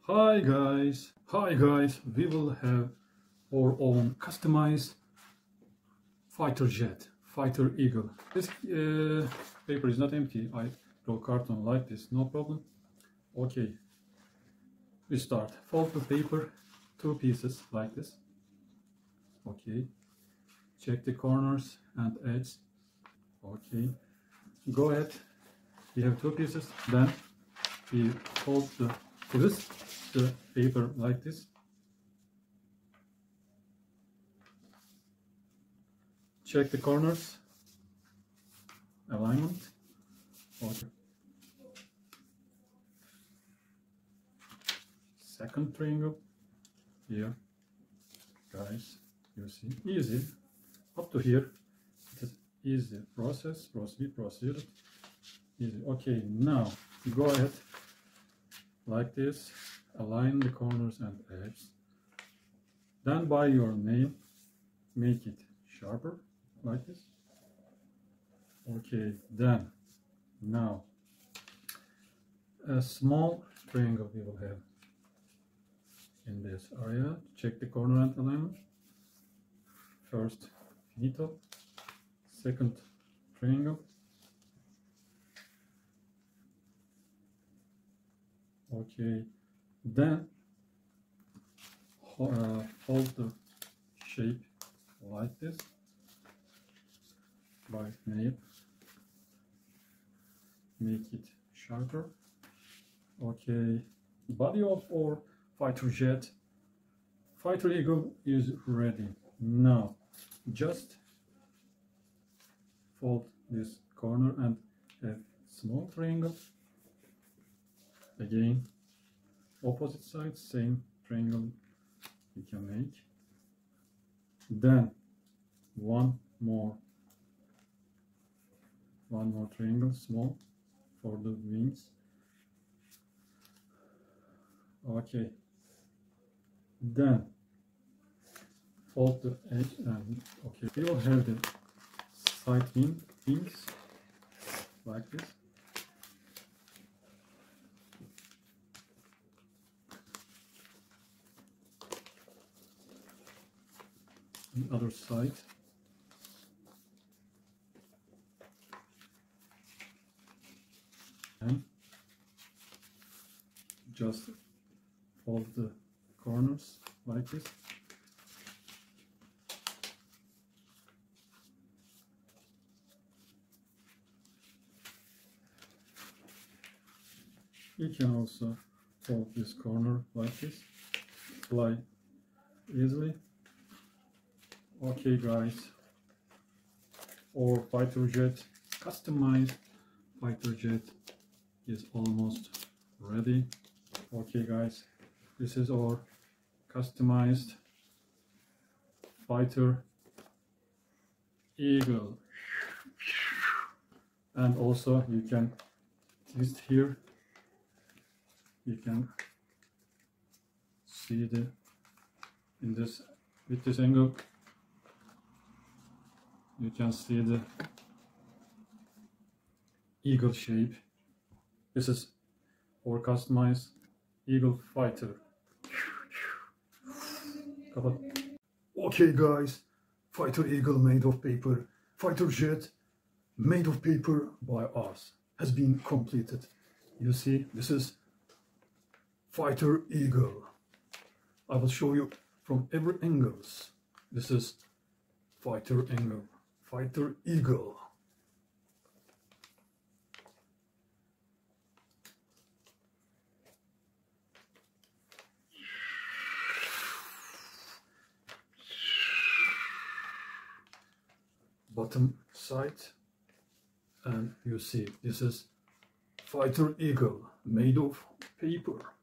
Hi guys, we will have our own customized fighter jet, fighter eagle. This paper is not empty. I roll carton like this, no problem. Okay, we start. Fold the paper, 2 pieces like this. Okay, check the corners and edges. Okay, go ahead. We have 2 pieces. Then we fold the paper like this. Check the corners, alignment. Okay. Second triangle here, guys. You see, easy. Up to here, it is easy process. Proceed. Easy. Okay, now go ahead like this. Align the corners and edges. Then by your name, make it sharper like this. Okay, then now a small triangle we will have in this area. Check the corner and alignment. First finito, second triangle. Okay, then hold the shape like this by nail, make it sharper. Okay, body of our fighter jet, fighter eagle is ready. Now just fold this corner and have small triangle. Again, opposite side, same triangle you can make. Then one more triangle, small, for the wings. Okay, then fold the edge and okay, we will have the side wings like this. The other side. And just fold the corners like this. You can also fold this corner like this, fly easily. Okay guys, our fighter jet, customized fighter jet is almost ready. Okay guys, this is our customized fighter eagle. And also you can twist here, you can see with this angle you can see the eagle shape. This is our customized eagle fighter. Okay guys, fighter eagle made of paper, fighter jet made of paper by us has been completed. You see, this is fighter eagle. I will show you from every angles. This is fighter eagle. Bottom side, and you see this is fighter eagle made of paper.